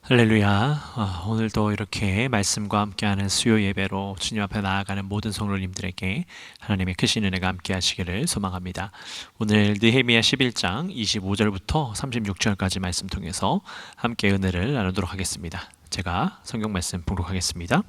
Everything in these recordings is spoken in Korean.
할렐루야. 오늘도 이렇게 말씀과 함께하는 수요 예배로 주님 앞에 나아가는 모든 성도님들에게 하나님의 크신 은혜가 함께 하시기를 소망합니다. 오늘 느헤미야 11장 25절부터 36절까지 말씀 통해서 함께 은혜를 나누도록 하겠습니다. 제가 성경 말씀 봉독하겠습니다.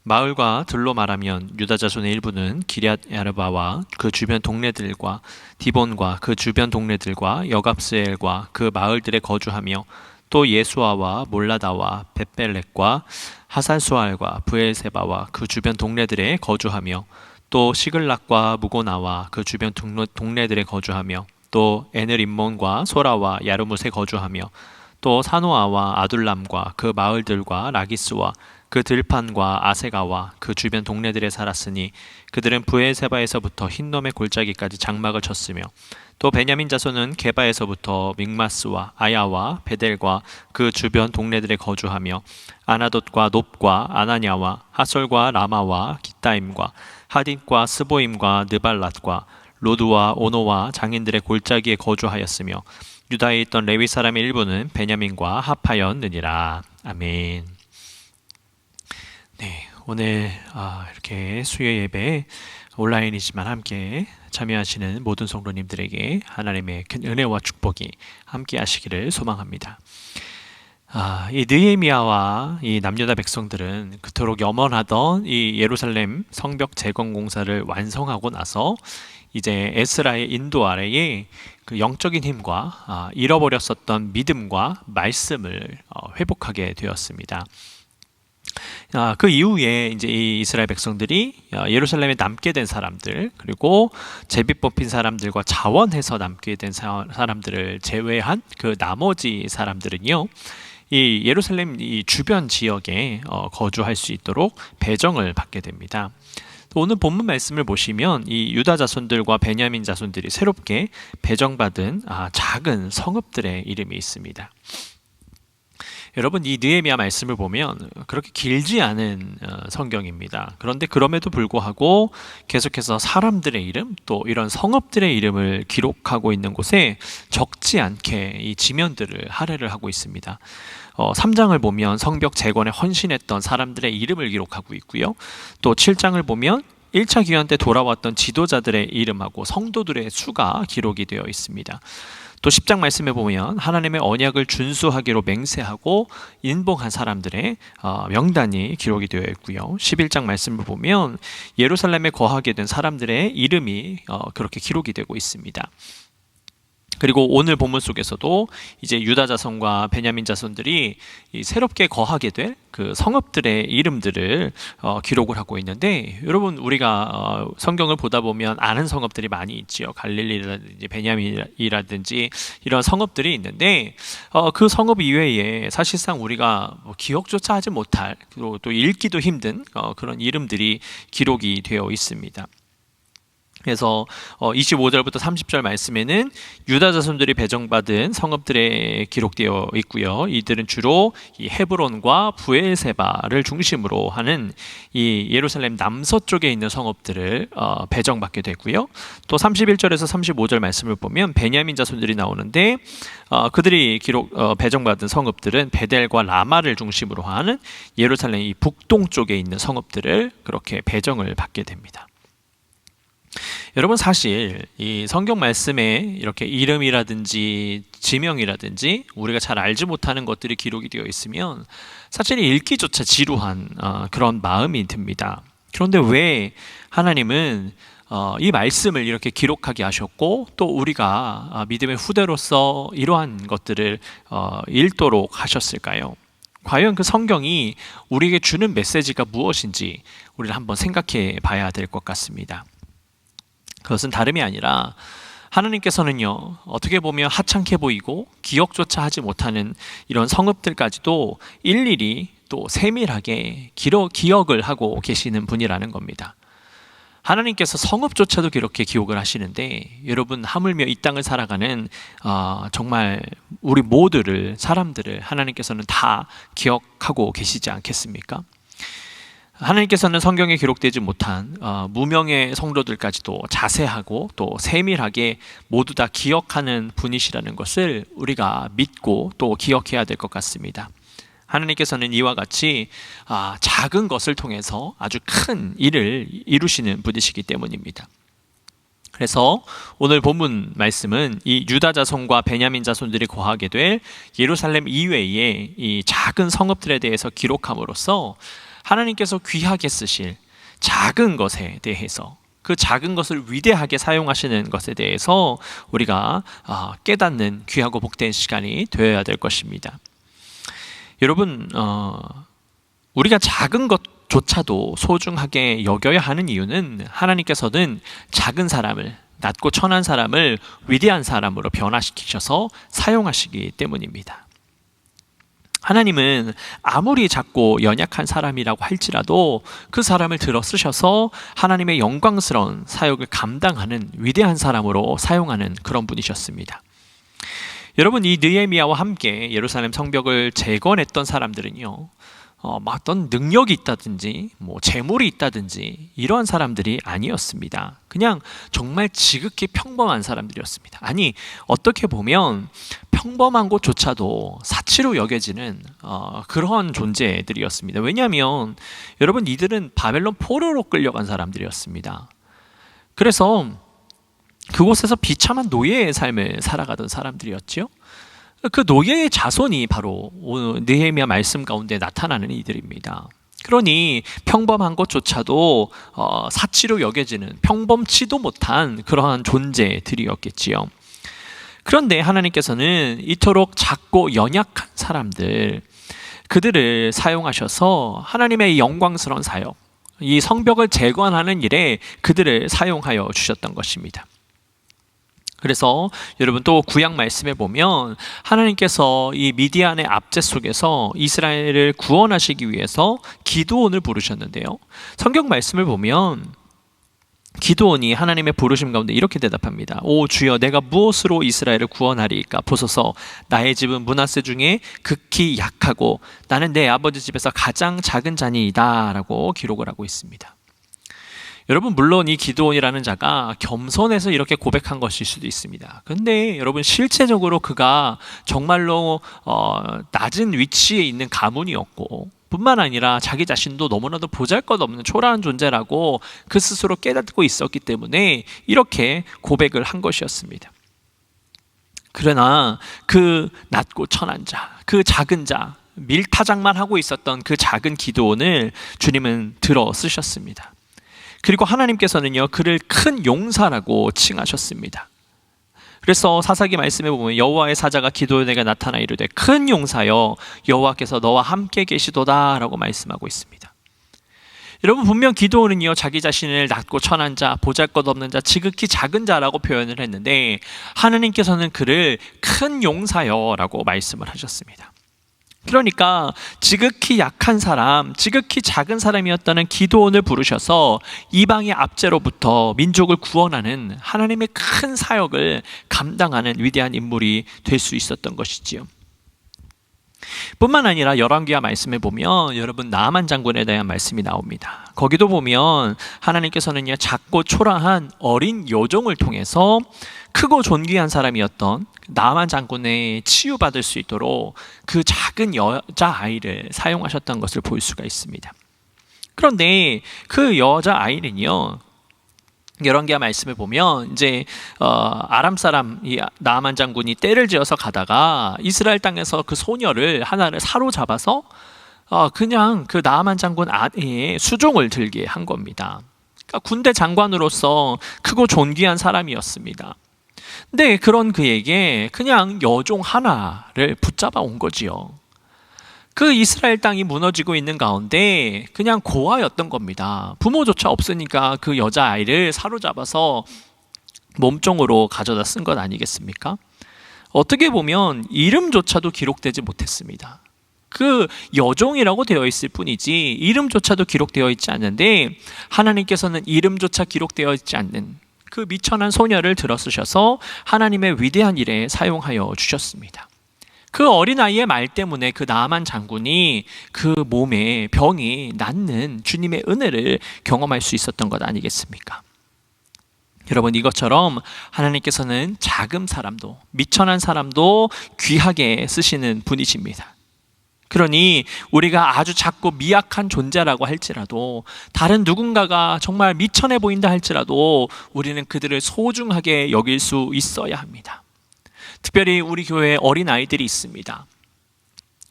마을과 들로 말하면 유다 자손의 일부는 기럇 야르바와 그 주변 동네들과 디본과 그 주변 동네들과 여갑스엘과 그 마을들에 거주하며 또 예수아와 몰라다와 벳벨렉과 하살수알과 브엘세바와 그 주변 동네들에 거주하며 또 시글락과 무고나와 그 주변 동네들에 거주하며 또 에느림몬과 소라와 야르뭇에 거주하며 또 사노아와 아둘람과 그 마을들과 라기스와 그 들판과 아세가와 그 주변 동네들에 살았으니 그들은 브엘세바에서부터 흰놈의 골짜기까지 장막을 쳤으며 또 베냐민 자손은 게바에서부터 믹마스와 아야와 베델과 그 주변 동네들에 거주하며 아나돗과 놉과 아나냐와 하솔과 라마와 기타임과 하딘과 스보임과 느발랏과 로드와 오노와 장인들의 골짜기에 거주하였으며 유다에 있던 레위 사람의 일부는 베냐민과 합하였느니라. 아멘. 네, 오늘 이렇게 수요 예배 온라인이지만 함께 참여하시는 모든 성도님들에게 하나님의 큰 은혜와 축복이 함께 하시기를 소망합니다. 이 느헤미야와 이 남유다 백성들은 그토록 염원하던 이 예루살렘 성벽 재건 공사를 완성하고 나서 이제 에스라의 인도 아래에 그 영적인 힘과 잃어버렸었던 믿음과 말씀을 회복하게 되었습니다. 그 이후에 이제 이 이스라엘 백성들이 예루살렘에 남게 된 사람들, 그리고 제비 뽑힌 사람들과 자원해서 남게 된 사람들을 제외한 그 나머지 사람들은요, 이 예루살렘 이 주변 지역에 거주할 수 있도록 배정을 받게 됩니다. 오늘 본문 말씀을 보시면 이 유다 자손들과 베냐민 자손들이 새롭게 배정받은 작은 성읍들의 이름이 있습니다. 여러분, 이 느헤미야 말씀을 보면 그렇게 길지 않은 성경입니다. 그런데 그럼에도 불구하고 계속해서 사람들의 이름, 또 이런 성읍들의 이름을 기록하고 있는 곳에 적지 않게 이 지면들을 할애를 하고 있습니다. 3장을 보면 성벽 재건에 헌신했던 사람들의 이름을 기록하고 있고요. 또 7장을 보면 1차 기원 때 돌아왔던 지도자들의 이름하고 성도들의 수가 기록이 되어 있습니다. 또 10장 말씀에 보면 하나님의 언약을 준수하기로 맹세하고 인봉한 사람들의 명단이 기록이 되어 있고요. 11장 말씀을 보면 예루살렘에 거하게 된 사람들의 이름이 그렇게 기록이 되고 있습니다. 그리고 오늘 본문 속에서도 이제 유다 자손과 베냐민 자손들이 새롭게 거하게 될 그 성읍들의 이름들을 기록을 하고 있는데, 여러분, 우리가 성경을 보다 보면 아는 성읍들이 많이 있지요. 갈릴리라든지 베냐민이라든지 이런 성읍들이 있는데 그 성읍 이외에 사실상 우리가 기억조차 하지 못할, 그리고 또 읽기도 힘든 그런 이름들이 기록이 되어 있습니다. 그래서 25절부터 30절 말씀에는 유다 자손들이 배정받은 성읍들에 기록되어 있고요. 이들은 주로 이 헤브론과 브엘세바를 중심으로 하는 이 예루살렘 남서쪽에 있는 성읍들을 배정받게 되고요. 또 31절에서 35절 말씀을 보면 베냐민 자손들이 나오는데 그들이 배정받은 성읍들은 베델과 라마를 중심으로 하는 예루살렘 이 북동쪽에 있는 성읍들을 그렇게 배정을 받게 됩니다. 여러분, 사실 이 성경 말씀에 이렇게 이름이라든지 지명이라든지 우리가 잘 알지 못하는 것들이 기록이 되어 있으면 사실 읽기조차 지루한 그런 마음이 듭니다. 그런데 왜 하나님은 이 말씀을 이렇게 기록하게 하셨고, 또 우리가 믿음의 후대로서 이러한 것들을 읽도록 하셨을까요? 과연 그 성경이 우리에게 주는 메시지가 무엇인지 우리를 한번 생각해 봐야 될 것 같습니다. 그것은 다름이 아니라 하나님께서는요, 어떻게 보면 하찮게 보이고 기억조차 하지 못하는 이런 성읍들까지도 일일이 또 세밀하게 기억을 하고 계시는 분이라는 겁니다. 하나님께서 성읍조차도 그렇게 기억을 하시는데, 여러분, 하물며 이 땅을 살아가는 정말 우리 모두를, 사람들을 하나님께서는 다 기억하고 계시지 않겠습니까? 하나님께서는 성경에 기록되지 못한 무명의 성도들까지도 자세하고 또 세밀하게 모두 다 기억하는 분이시라는 것을 우리가 믿고 또 기억해야 될 것 같습니다. 하나님께서는 이와 같이 작은 것을 통해서 아주 큰 일을 이루시는 분이시기 때문입니다. 그래서 오늘 본문 말씀은 이 유다 자손과 베냐민 자손들이 거하게 될 예루살렘 이외의 이 작은 성읍들에 대해서 기록함으로써 하나님께서 귀하게 쓰실 작은 것에 대해서, 그 작은 것을 위대하게 사용하시는 것에 대해서 우리가 깨닫는 귀하고 복된 시간이 되어야 될 것입니다. 여러분, 우리가 작은 것조차도 소중하게 여겨야 하는 이유는 하나님께서는 작은 사람을, 낮고 천한 사람을 위대한 사람으로 변화시키셔서 사용하시기 때문입니다. 하나님은 아무리 작고 연약한 사람이라고 할지라도 그 사람을 들어 쓰셔서 하나님의 영광스러운 사역을 감당하는 위대한 사람으로 사용하는 그런 분이셨습니다. 여러분, 이 느헤미야와 함께 예루살렘 성벽을 재건했던 사람들은요, 어떤 능력이 있다든지 재물이 있다든지 이러한 사람들이 아니었습니다. 그냥 정말 지극히 평범한 사람들이었습니다. 아니, 어떻게 보면 평범한 것조차도 사치로 여겨지는 그런 존재들이었습니다. 왜냐하면 여러분, 이들은 바벨론 포로로 끌려간 사람들이었습니다. 그래서 그곳에서 비참한 노예의 삶을 살아가던 사람들이었지요. 그 노예의 자손이 바로 느헤미야 말씀 가운데 나타나는 이들입니다. 그러니 평범한 것조차도 사치로 여겨지는, 평범치도 못한 그러한 존재들이었겠지요. 그런데 하나님께서는 이토록 작고 연약한 사람들, 그들을 사용하셔서 하나님의 영광스러운 사역, 이 성벽을 재건하는 일에 그들을 사용하여 주셨던 것입니다. 그래서 여러분, 또 구약 말씀에 보면 하나님께서 이 미디안의 압제 속에서 이스라엘을 구원하시기 위해서 기드온을 부르셨는데요, 성경 말씀을 보면 기드온이 하나님의 부르심 가운데 이렇게 대답합니다. 오 주여, 내가 무엇으로 이스라엘을 구원하리이까? 보소서, 나의 집은 므낫세 중에 극히 약하고 나는 내 아버지 집에서 가장 작은 자니이다 라고 기록을 하고 있습니다. 여러분, 물론 이 기드온이라는 자가 겸손해서 이렇게 고백한 것일 수도 있습니다. 그런데 여러분, 실제적으로 그가 정말로 낮은 위치에 있는 가문이었고, 뿐만 아니라 자기 자신도 너무나도 보잘것없는 초라한 존재라고 그 스스로 깨닫고 있었기 때문에 이렇게 고백을 한 것이었습니다. 그러나 그 낮고 천한 자, 그 작은 자, 밀타작만 하고 있었던 그 작은 기드온을 주님은 들어 쓰셨습니다. 그리고 하나님께서는요, 그를 큰 용사라고 칭하셨습니다. 그래서 사사기 말씀에 보면 여호와의 사자가 기드온에게 나타나 이르되 큰 용사여, 여호와께서 너와 함께 계시도다 라고 말씀하고 있습니다. 여러분, 분명 기드온은요, 자기 자신을 낮고 천한 자, 보잘것없는 자, 지극히 작은 자라고 표현을 했는데 하나님께서는 그를 큰 용사여 라고 말씀을 하셨습니다. 그러니까 지극히 약한 사람, 지극히 작은 사람이었다는 기드온을 부르셔서 이방의 압제로부터 민족을 구원하는 하나님의 큰 사역을 감당하는 위대한 인물이 될 수 있었던 것이지요. 뿐만 아니라 열왕기하 말씀에 보면 여러분, 나아만 장군에 대한 말씀이 나옵니다. 거기도 보면 하나님께서는요, 작고 초라한 어린 여종을 통해서 크고 존귀한 사람이었던 나아만 장군의 치유받을 수 있도록 그 작은 여자아이를 사용하셨던 것을 볼 수가 있습니다. 그런데 그 여자아이는요, 열왕기하 말씀에 보면 이제 아람 사람 이 나아만 장군이 떼를 지어서 가다가 이스라엘 땅에서 그 소녀를 하나를 사로잡아서 그냥 그 나아만 장군 아내의 수종을 들게 한 겁니다. 그러니까 군대 장관으로서 크고 존귀한 사람이었습니다. 근데 그런 그에게 그냥 여종 하나를 붙잡아 온 거지요. 그 이스라엘 땅이 무너지고 있는 가운데 그냥 고아였던 겁니다. 부모조차 없으니까 그 여자아이를 사로잡아서 몸종으로 가져다 쓴 것 아니겠습니까? 어떻게 보면 이름조차도 기록되지 못했습니다. 그 여종이라고 되어 있을 뿐이지 이름조차도 기록되어 있지 않는데 하나님께서는 이름조차 기록되어 있지 않는 그 미천한 소녀를 들어 쓰셔서 하나님의 위대한 일에 사용하여 주셨습니다. 그 어린아이의 말 때문에 그 나아만 장군이 그 몸에 병이 낫는 주님의 은혜를 경험할 수 있었던 것 아니겠습니까? 여러분, 이것처럼 하나님께서는 작은 사람도, 미천한 사람도 귀하게 쓰시는 분이십니다. 그러니 우리가 아주 작고 미약한 존재라고 할지라도, 다른 누군가가 정말 미천해 보인다 할지라도 우리는 그들을 소중하게 여길 수 있어야 합니다. 특별히 우리 교회에 어린아이들이 있습니다.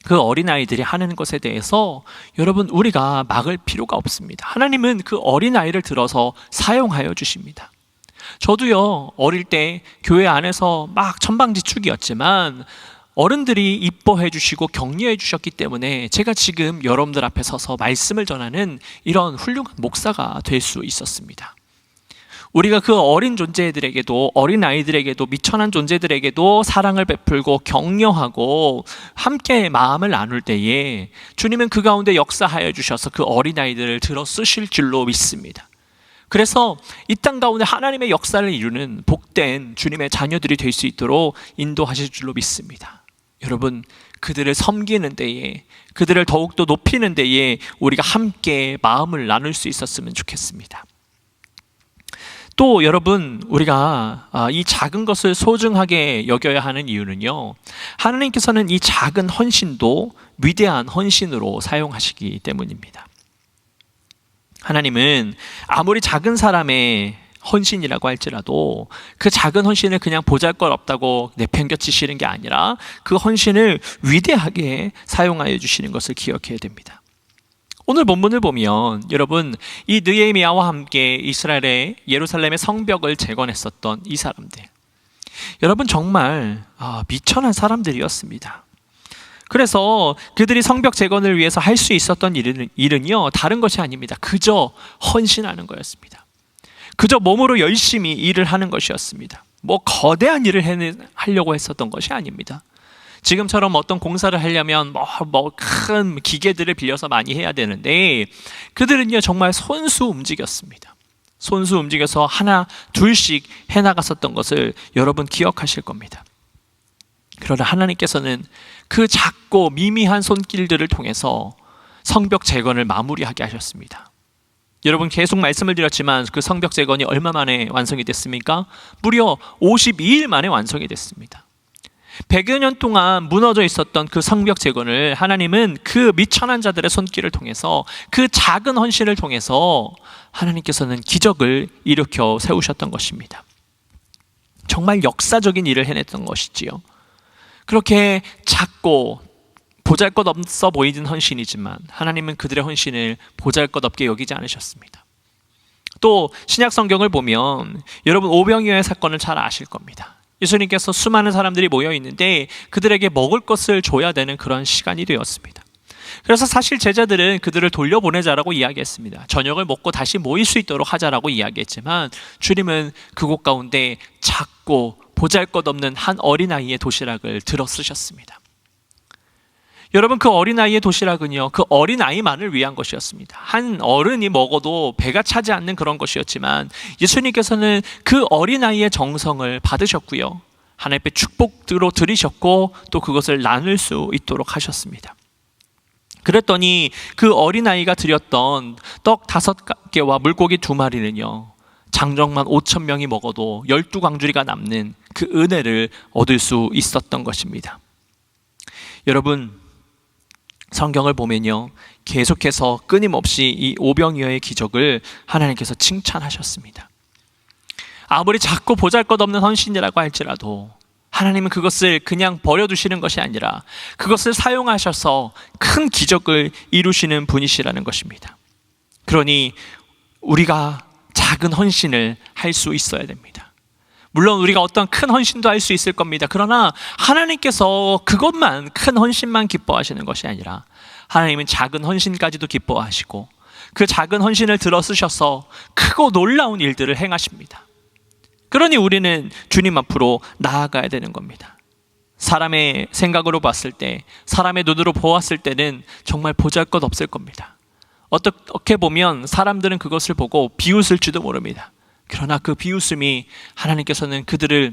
그 어린아이들이 하는 것에 대해서 여러분, 우리가 막을 필요가 없습니다. 하나님은 그 어린아이를 들어서 사용하여 주십니다. 저도요, 어릴 때 교회 안에서 막 천방지축이었지만 어른들이 이뻐해 주시고 격려해 주셨기 때문에 제가 지금 여러분들 앞에 서서 말씀을 전하는 이런 훌륭한 목사가 될 수 있었습니다. 우리가 그 어린 존재들에게도, 어린 아이들에게도, 미천한 존재들에게도 사랑을 베풀고 격려하고 함께 마음을 나눌 때에 주님은 그 가운데 역사하여 주셔서 그 어린 아이들을 들어 쓰실 줄로 믿습니다. 그래서 이 땅 가운데 하나님의 역사를 이루는 복된 주님의 자녀들이 될 수 있도록 인도하실 줄로 믿습니다. 여러분, 그들을 섬기는 데에, 그들을 더욱더 높이는 데에 우리가 함께 마음을 나눌 수 있었으면 좋겠습니다. 또 여러분, 우리가 이 작은 것을 소중하게 여겨야 하는 이유는요, 하나님께서는 이 작은 헌신도 위대한 헌신으로 사용하시기 때문입니다. 하나님은 아무리 작은 사람의 헌신이라고 할지라도 그 작은 헌신을 그냥 보잘것없다고 내팽겨치시는 게 아니라 그 헌신을 위대하게 사용하여 주시는 것을 기억해야 됩니다. 오늘 본문을 보면 여러분, 이 느헤미야와 함께 이스라엘의 예루살렘의 성벽을 재건했었던 이 사람들, 여러분 정말 미천한 사람들이었습니다. 그래서 그들이 성벽 재건을 위해서 할 수 있었던 일은요, 다른 것이 아닙니다. 그저 헌신하는 거였습니다. 그저 몸으로 열심히 일을 하는 것이었습니다. 뭐 거대한 일을 하려고 했었던 것이 아닙니다. 지금처럼 어떤 공사를 하려면 큰 기계들을 빌려서 많이 해야 되는데, 그들은요 정말 손수 움직였습니다. 손수 움직여서 하나 둘씩 해나갔었던 것을 여러분 기억하실 겁니다. 그러나 하나님께서는 그 작고 미미한 손길들을 통해서 성벽 재건을 마무리하게 하셨습니다. 여러분, 계속 말씀을 드렸지만 그 성벽 재건이 얼마 만에 완성이 됐습니까? 무려 52일 만에 완성이 됐습니다. 100여 년 동안 무너져 있었던 그 성벽 재건을 하나님은 그 미천한 자들의 손길을 통해서, 그 작은 헌신을 통해서 하나님께서는 기적을 일으켜 세우셨던 것입니다. 정말 역사적인 일을 해냈던 것이지요. 그렇게 작고 보잘것없어 보이는 헌신이지만 하나님은 그들의 헌신을 보잘것없게 여기지 않으셨습니다. 또 신약 성경을 보면 여러분, 오병이어의 사건을 잘 아실 겁니다. 예수님께서 수많은 사람들이 모여 있는데 그들에게 먹을 것을 줘야 되는 그런 시간이 되었습니다. 그래서 사실 제자들은 그들을 돌려보내자라고 이야기했습니다. 저녁을 먹고 다시 모일 수 있도록 하자라고 이야기했지만 주님은 그곳 가운데 작고 보잘것없는 한 어린아이의 도시락을 들어 쓰셨습니다. 여러분, 그 어린아이의 도시락은요, 그 어린아이만을 위한 것이었습니다. 한 어른이 먹어도 배가 차지 않는 그런 것이었지만 예수님께서는 그 어린아이의 정성을 받으셨고요, 하나님의 축복으로 드리셨고 또 그것을 나눌 수 있도록 하셨습니다. 그랬더니 그 어린아이가 드렸던 떡 5개와 물고기 2마리는요 장정만 5,000명이 먹어도 12광주리가 남는 그 은혜를 얻을 수 있었던 것입니다. 여러분, 성경을 보면요, 계속해서 끊임없이 이 오병이어의 기적을 하나님께서 칭찬하셨습니다. 아무리 작고 보잘것없는 헌신이라고 할지라도 하나님은 그것을 그냥 버려두시는 것이 아니라 그것을 사용하셔서 큰 기적을 이루시는 분이시라는 것입니다. 그러니 우리가 작은 헌신을 할 수 있어야 됩니다. 물론 우리가 어떤 큰 헌신도 할 수 있을 겁니다. 그러나 하나님께서 그것만, 큰 헌신만 기뻐하시는 것이 아니라 하나님은 작은 헌신까지도 기뻐하시고 그 작은 헌신을 들어 쓰셔서 크고 놀라운 일들을 행하십니다. 그러니 우리는 주님 앞으로 나아가야 되는 겁니다. 사람의 생각으로 봤을 때, 사람의 눈으로 보았을 때는 정말 보잘것없을 겁니다. 어떻게 보면 사람들은 그것을 보고 비웃을지도 모릅니다. 그러나 그 비웃음이 하나님께서는 그들을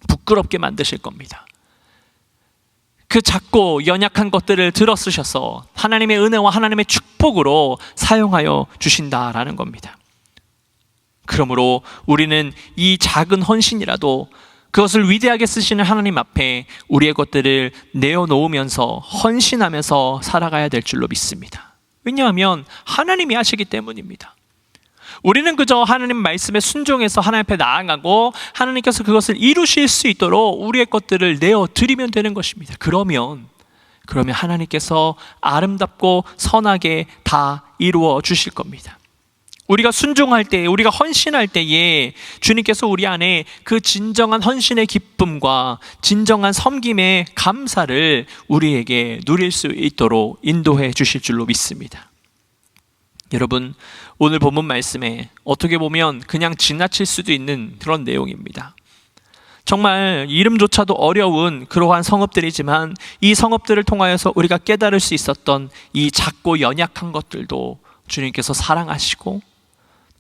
부끄럽게 만드실 겁니다. 그 작고 연약한 것들을 들어 쓰셔서 하나님의 은혜와 하나님의 축복으로 사용하여 주신다라는 겁니다. 그러므로 우리는 이 작은 헌신이라도 그것을 위대하게 쓰시는 하나님 앞에 우리의 것들을 내어놓으면서 헌신하면서 살아가야 될 줄로 믿습니다. 왜냐하면 하나님이 하시기 때문입니다. 우리는 그저 하나님 말씀에 순종해서 하나님 앞에 나아가고 하나님께서 그것을 이루실 수 있도록 우리의 것들을 내어드리면 되는 것입니다. 그러면 하나님께서 아름답고 선하게 다 이루어 주실 겁니다. 우리가 순종할 때, 우리가 헌신할 때에 주님께서 우리 안에 그 진정한 헌신의 기쁨과 진정한 섬김의 감사를 우리에게 누릴 수 있도록 인도해 주실 줄로 믿습니다. 여러분, 오늘 본문 말씀에 어떻게 보면 그냥 지나칠 수도 있는 그런 내용입니다. 정말 이름조차도 어려운 그러한 성읍들이지만 이 성읍들을 통하여서 우리가 깨달을 수 있었던 이 작고 연약한 것들도 주님께서 사랑하시고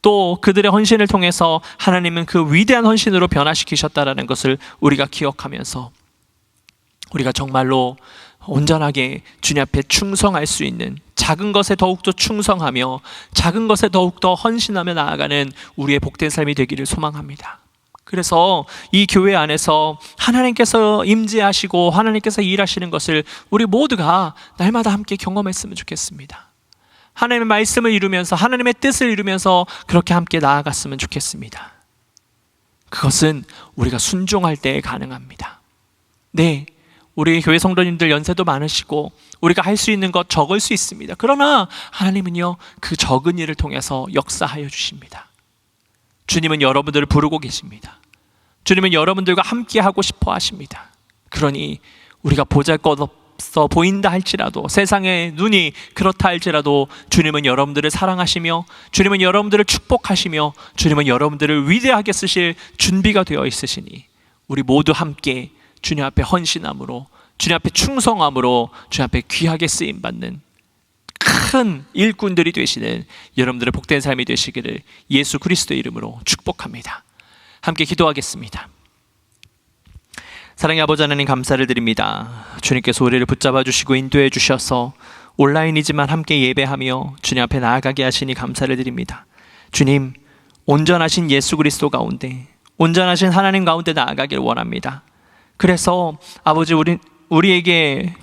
또 그들의 헌신을 통해서 하나님은 그 위대한 헌신으로 변화시키셨다라는 것을 우리가 기억하면서 우리가 정말로 온전하게 주님 앞에 충성할 수 있는, 작은 것에 더욱더 충성하며 작은 것에 더욱더 헌신하며 나아가는 우리의 복된 삶이 되기를 소망합니다. 그래서 이 교회 안에서 하나님께서 임재하시고 하나님께서 일하시는 것을 우리 모두가 날마다 함께 경험했으면 좋겠습니다. 하나님의 말씀을 이루면서 하나님의 뜻을 이루면서 그렇게 함께 나아갔으면 좋겠습니다. 그것은 우리가 순종할 때 가능합니다. 네, 우리 교회 성도님들 연세도 많으시고 우리가 할 수 있는 것 적을 수 있습니다. 그러나 하나님은요, 그 적은 일을 통해서 역사하여 주십니다. 주님은 여러분들을 부르고 계십니다. 주님은 여러분들과 함께 하고 싶어 하십니다. 그러니 우리가 보잘것없어 보인다 할지라도, 세상의 눈이 그렇다 할지라도 주님은 여러분들을 사랑하시며 주님은 여러분들을 축복하시며 주님은 여러분들을 위대하게 쓰실 준비가 되어 있으시니 우리 모두 함께 주님 앞에 헌신함으로, 주님 앞에 충성함으로 주님 앞에 귀하게 쓰임받는 큰 일꾼들이 되시는 여러분들의 복된 삶이 되시기를 예수 그리스도의 이름으로 축복합니다. 함께 기도하겠습니다. 사랑의 아버지 하나님, 감사를 드립니다. 주님께서 우리를 붙잡아 주시고 인도해 주셔서 온라인이지만 함께 예배하며 주님 앞에 나아가게 하시니 감사를 드립니다. 주님, 온전하신 예수 그리스도 가운데, 온전하신 하나님 가운데 나아가기를 원합니다. 그래서 아버지, 우리에게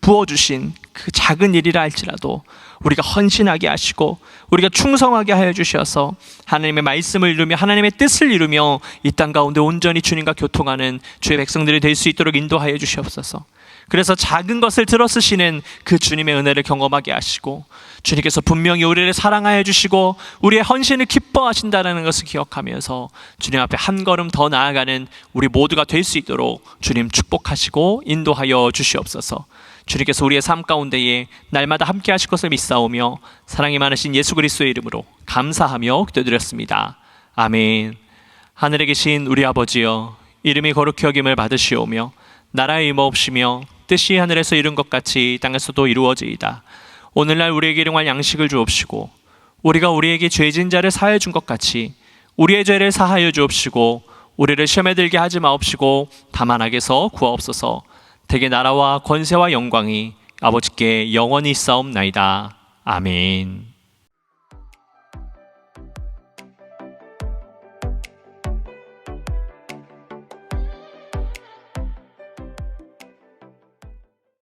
부어주신 그 작은 일이라 할지라도 우리가 헌신하게 하시고 우리가 충성하게 하여 주셔서 하나님의 말씀을 이루며 하나님의 뜻을 이루며 이 땅 가운데 온전히 주님과 교통하는 주의 백성들이 될 수 있도록 인도하여 주시옵소서. 그래서 작은 것을 들어쓰시는 그 주님의 은혜를 경험하게 하시고 주님께서 분명히 우리를 사랑하여 주시고 우리의 헌신을 기뻐하신다는 것을 기억하면서 주님 앞에 한 걸음 더 나아가는 우리 모두가 될 수 있도록 주님 축복하시고 인도하여 주시옵소서. 주님께서 우리의 삶 가운데에 날마다 함께 하실 것을 믿사오며 사랑이 많으신 예수 그리스도의 이름으로 감사하며 기도드렸습니다. 아멘. 하늘에 계신 우리 아버지여, 이름이 거룩히 여김을 받으시오며 나라의 임하옵시며 뜻이 하늘에서 이룬 것 같이 땅에서도 이루어지이다. 오늘날 우리에게 일용할 양식을 주옵시고 우리가 우리에게 죄진 자를 사하여 준 것 같이 우리의 죄를 사하여 주옵시고 우리를 시험에 들게 하지 마옵시고 다만 악에서 구하옵소서. 대개 나라와 권세와 영광이 아버지께 영원히 있사옵나이다. 아멘.